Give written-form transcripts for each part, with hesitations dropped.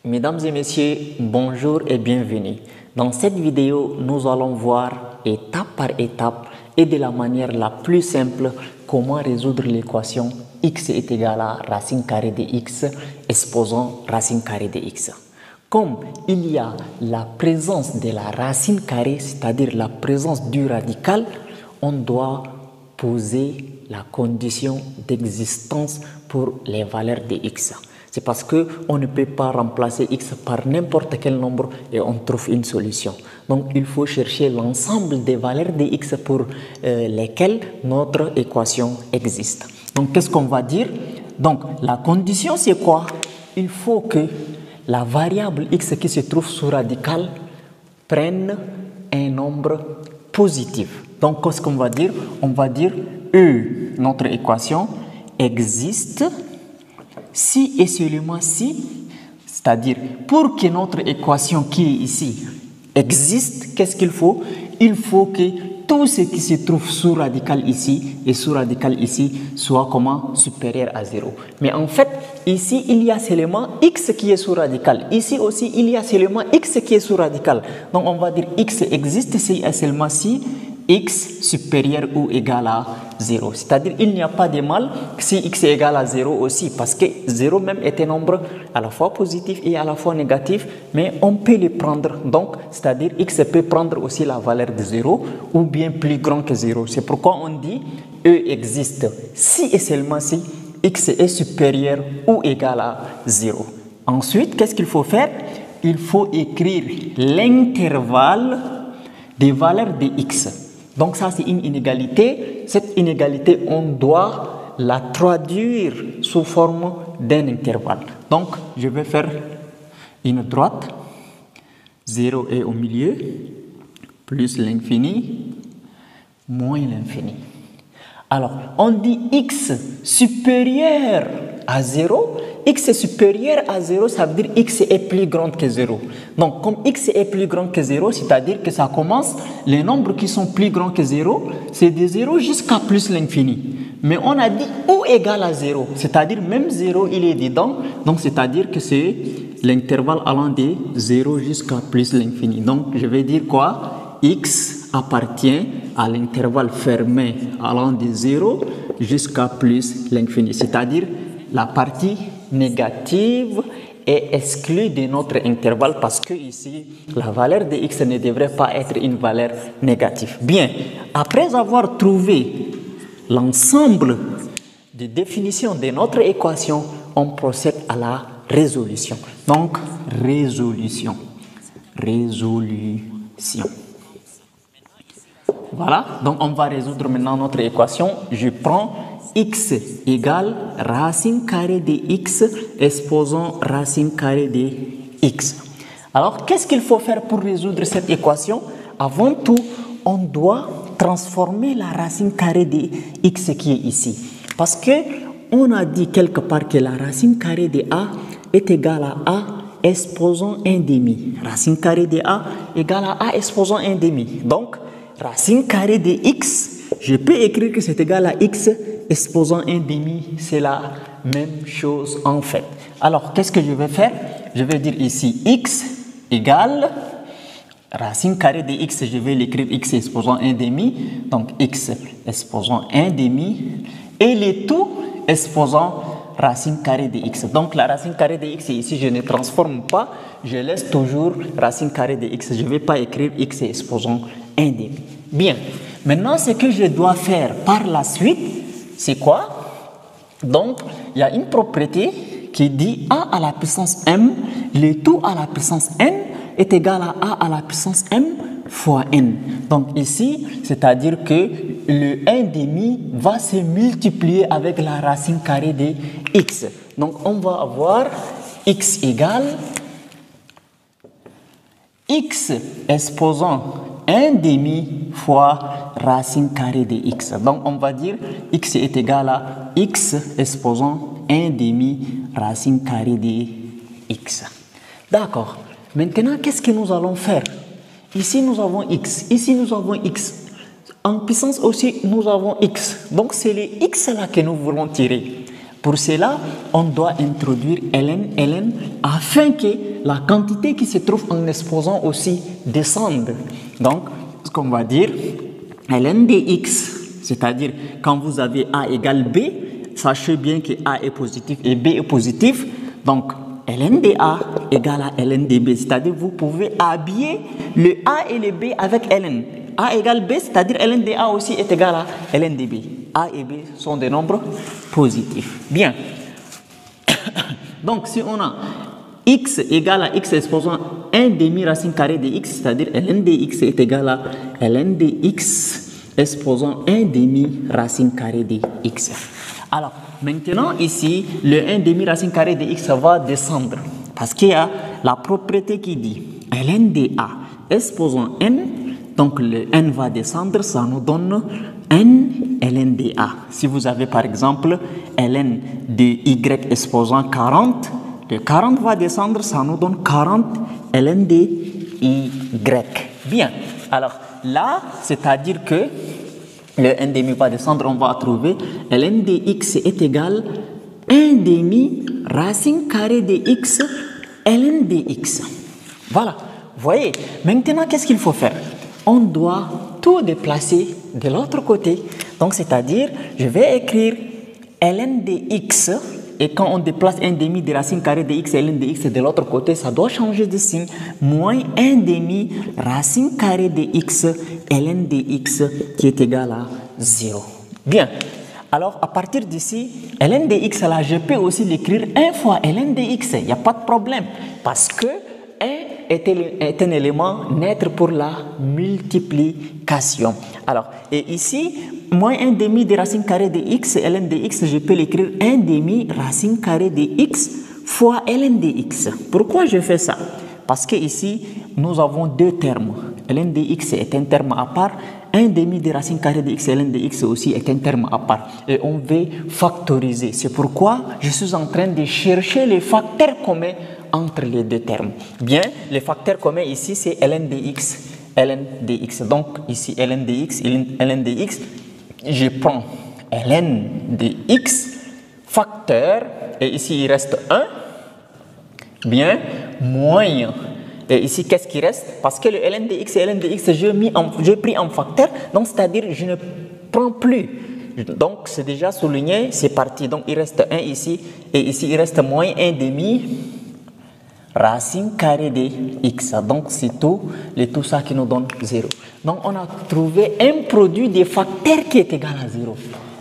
Mesdames et messieurs, bonjour et bienvenue. Dans cette vidéo, nous allons voir étape par étape et de la manière la plus simple comment résoudre l'équation x est égal à racine carrée de x exposant racine carrée de x. Comme il y a la présence de la racine carrée, c'est-à-dire la présence du radical, on doit poser la condition d'existence pour les valeurs de x. C'est parce qu'on ne peut pas remplacer x par n'importe quel nombre et on trouve une solution. Donc il faut chercher l'ensemble des valeurs de x pour lesquelles notre équation existe. Donc qu'est-ce qu'on va dire? Donc la condition c'est quoi? Il faut que la variable x qui se trouve sous radical prenne un nombre positif. Donc qu'est-ce qu'on va dire? On va dire E, notre équation, existe si et seulement si, c'est-à-dire pour que notre équation qui est ici existe, qu'est-ce qu'il faut? Il faut que tout ce qui se trouve sous radical ici et sous radical ici soit comment? Supérieur à 0. Mais en fait, ici, il y a seulement x qui est sous radical. Ici aussi, il y a seulement x qui est sous radical. Donc, on va dire x existe si et seulement si x supérieur ou égal à 0. C'est-à-dire il n'y a pas de mal si x est égal à 0 aussi, parce que 0 même est un nombre à la fois positif et à la fois négatif, mais on peut le prendre. Donc, c'est-à-dire x peut prendre aussi la valeur de 0 ou bien plus grand que 0. C'est pourquoi on dit E existe si et seulement si x est supérieur ou égal à 0. Ensuite, qu'est-ce qu'il faut faire? Il faut écrire l'intervalle des valeurs de x. Donc ça, c'est une inégalité. Cette inégalité, on doit la traduire sous forme d'un intervalle. Donc, je vais faire une droite. 0 est au milieu, plus l'infini, moins l'infini. Alors, on dit x supérieur à 0. X est supérieur à 0, ça veut dire x est plus grand que 0. Donc, comme x est plus grand que 0, c'est-à-dire que ça commence, les nombres qui sont plus grands que 0, c'est de 0 jusqu'à plus l'infini. Mais on a dit ou égal à 0, c'est-à-dire même 0, il est dedans. Donc, c'est-à-dire que c'est l'intervalle allant de 0 jusqu'à plus l'infini. Donc, je vais dire quoi? X appartient à l'intervalle fermé allant de 0 jusqu'à plus l'infini. C'est-à-dire la partie négative est exclue de notre intervalle parce que ici, la valeur de x ne devrait pas être une valeur négative. Bien, après avoir trouvé l'ensemble de définitions de notre équation, on procède à la résolution. Donc, résolution. Voilà, donc on va résoudre maintenant notre équation. Je prends x égale racine carrée de x exposant racine carrée de x. Alors, qu'est-ce qu'il faut faire pour résoudre cette équation? Avant tout, on doit transformer la racine carrée de x qui est ici. Parce que on a dit quelque part que la racine carrée de a est égale à a exposant 1 demi. Racine carrée de a égale à a exposant 1 demi. Donc, racine carrée de x, je peux écrire que c'est égal à x exposant 1 demi, c'est la même chose en fait. Alors, qu'est-ce que je vais faire? Je vais dire ici x égale racine carrée de x, je vais l'écrire x exposant 1 demi, donc x exposant 1 demi, et le tout exposant racine carrée de x. Donc la racine carrée de x ici, je ne transforme pas, je laisse toujours racine carrée de x, je ne vais pas écrire x exposant 1 demi. Bien, maintenant ce que je dois faire par la suite, c'est quoi? Donc, il y a une propriété qui dit a à la puissance m, le tout à la puissance n est égal à a à la puissance m fois n. Donc ici, c'est-à-dire que le 1 demi va se multiplier avec la racine carrée de x. Donc on va avoir x égale x exposant 1 demi fois racine carrée de x. Donc on va dire x est égal à x exposant 1 demi racine carrée de x. D'accord. Maintenant, qu'est-ce que nous allons faire? Ici, nous avons x. Ici, nous avons x. En puissance aussi, nous avons x. Donc, c'est les x là que nous voulons tirer. Pour cela, on doit introduire ln afin que la quantité qui se trouve en exposant aussi descendre. Donc, ce qu'on va dire, ln de x, c'est-à-dire quand vous avez a égale b, sachez bien que a est positif et b est positif. Donc, ln de a égale à ln de b, c'est-à-dire vous pouvez habiller le a et le b avec ln. A égale b, c'est-à-dire ln de a aussi est égal à ln de b. A et b sont des nombres positifs. Bien. Donc, si on a x égale à x exposant 1 demi racine carrée de x, c'est-à-dire ln de x est égal à ln de x exposant 1 demi racine carrée de x. Alors, maintenant, ici, le 1 demi racine carrée de x va descendre parce qu'il y a la propriété qui dit ln de a exposant n, donc le n va descendre, ça nous donne n ln de a. Si vous avez par exemple ln de y exposant 40, le 40 va descendre, ça nous donne 40 ln de y. Bien, alors là, c'est-à-dire que le 1 demi va descendre, on va trouver ln de x est égal à 1 demi racine carrée de x ln de x. Voilà, voyez, maintenant qu'est-ce qu'il faut faire? On doit tout déplacer de l'autre côté. Donc, c'est-à-dire, je vais écrire ln de x, et quand on déplace 1 demi de racine carrée de x et ln de x de l'autre côté, ça doit changer de signe. Moins 1 demi racine carrée de x ln de x qui est égal à 0. Bien. Alors, à partir d'ici, ln de x, là, je peux aussi l'écrire 1 fois ln de x. Il n'y a pas de problème. Parce que 1 est un élément naître pour la multiplication. Alors, et ici, moins 1 demi de racine carrée de x, ln de x, je peux l'écrire 1 demi racine carrée de x fois ln de x. Pourquoi je fais ça? Parce que ici, nous avons deux termes. Ln de x est un terme à part, 1 demi de racine carrée de x, ln de x aussi est un terme à part. Et on veut factoriser. C'est pourquoi je suis en train de chercher les facteurs communs entre les deux termes. Bien, les facteurs communs ici, c'est ln de x, ln de x. Donc, ici, ln de x, ln de x, je prends ln de x, facteur, et ici, il reste 1, bien, moins. Et ici, qu'est-ce qui reste? Parce que le ln de x et ln de x, j'ai pris en facteur, donc c'est-à-dire je ne prends plus. Donc, c'est déjà souligné, c'est parti. Donc, il reste 1 ici, et ici, il reste moins 1 demi racine carrée de x. Donc, c'est tout ça qui nous donne 0. Donc, on a trouvé un produit des facteurs qui est égal à 0.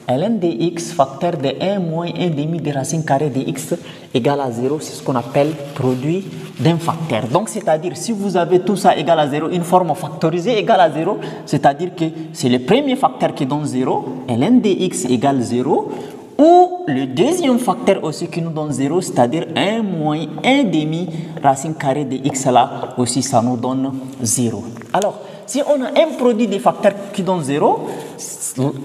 ln de x, facteur de 1 moins 1 demi de racine carrée de x égale à 0. C'est ce qu'on appelle produit d'un facteur. Donc, c'est-à-dire, si vous avez tout ça égal à 0, une forme factorisée égale à 0, c'est-à-dire que c'est le premier facteur qui donne 0, ln de x égale 0, ou le deuxième facteur aussi qui nous donne 0, c'est-à-dire 1 moins 1 demi racine carrée de x là, aussi ça nous donne 0. Alors, si on a un produit des facteurs qui donne 0,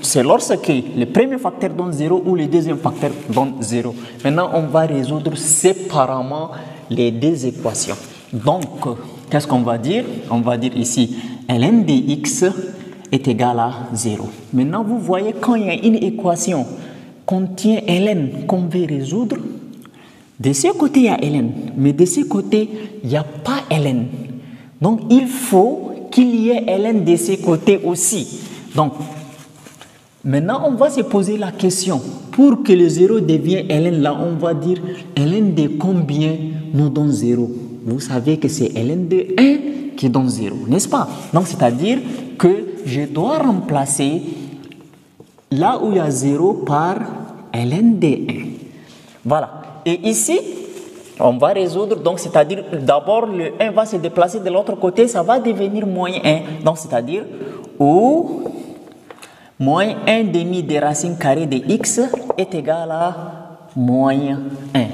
c'est lorsque le premier facteur donne 0 ou le deuxième facteur donne 0. Maintenant, on va résoudre séparément les deux équations. Donc, qu'est-ce qu'on va dire? On va dire ici, ln de x est égal à 0. Maintenant, vous voyez, quand il y a une équation contient ln qu'on veut résoudre, de ce côté, il y a ln, mais de ce côté, il n'y a pas ln. Donc, il faut qu'il y ait ln de ce côté aussi. Donc, maintenant, on va se poser la question. Pour que le 0 devienne ln, là, on va dire ln de combien nous donne 0? Vous savez que c'est ln de 1 qui donne 0, n'est-ce pas? Donc, c'est-à-dire que je dois remplacer là où il y a 0 par ln de 1. Voilà. Et ici, on va résoudre, donc c'est-à-dire d'abord le 1 va se déplacer de l'autre côté, ça va devenir moins 1. Donc c'est-à-dire où moins 1 demi de racine carrée de x est égal à moins 1.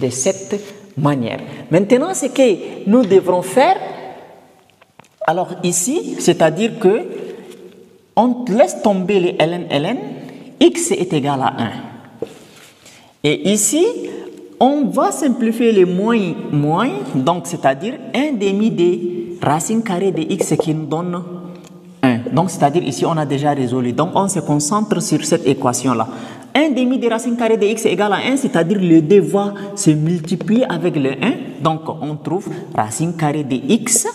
De cette manière. Maintenant, ce que nous devrons faire, alors ici, c'est-à-dire que on laisse tomber les ln, x est égal à 1. Et ici, on va simplifier les moins, donc c'est-à-dire 1 demi de racine carrée de x qui nous donne 1. Donc c'est-à-dire ici, on a déjà résolu. Donc on se concentre sur cette équation-là. 1 demi de racine carrée de x est égal à 1, c'est-à-dire le 2 va se multiplier avec le 1. Donc, on trouve racine carrée de x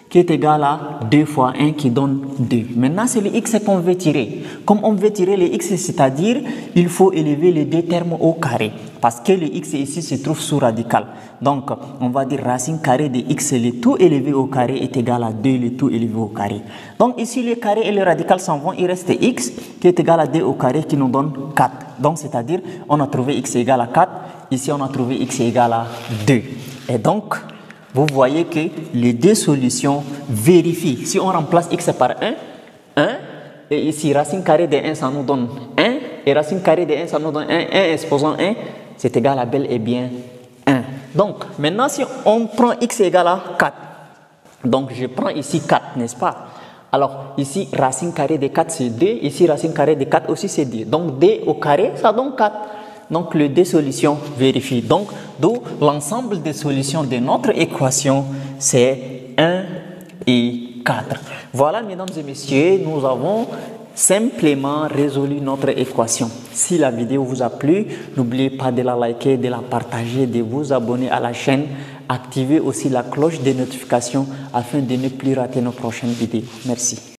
qui est égal à 2 fois 1 qui donne 2. Maintenant, c'est le x qu'on veut tirer. Comme on veut tirer le x, c'est-à-dire il faut élever les deux termes au carré. Parce que le x ici se trouve sous radical. Donc, on va dire racine carrée de x, le tout élevé au carré est égal à 2, le tout élevé au carré. Donc, ici, le carré et le radical s'en vont. Il reste x qui est égal à 2 au carré qui nous donne 4. Donc, c'est-à-dire, on a trouvé x égal à 4. Ici, on a trouvé x égal à 2. Et donc, vous voyez que les deux solutions vérifient. Si on remplace x par 1, et ici racine carrée de 1, ça nous donne 1, et racine carrée de 1, ça nous donne 1 exposant 1, c'est égal à bel et bien 1. Donc, maintenant, si on prend x égal à 4, donc je prends ici 4, n'est-ce pas? Alors, ici, racine carrée de 4, c'est 2, ici, racine carrée de 4 aussi, c'est 2. Donc, 2 au carré, ça donne 4. Donc, les deux solutions vérifient. Donc, d'où l'ensemble des solutions de notre équation, c'est 1 et 4. Voilà, mesdames et messieurs, nous avons simplement résolu notre équation. Si la vidéo vous a plu, n'oubliez pas de la liker, de la partager, de vous abonner à la chaîne. Activez aussi la cloche de notification afin de ne plus rater nos prochaines vidéos. Merci.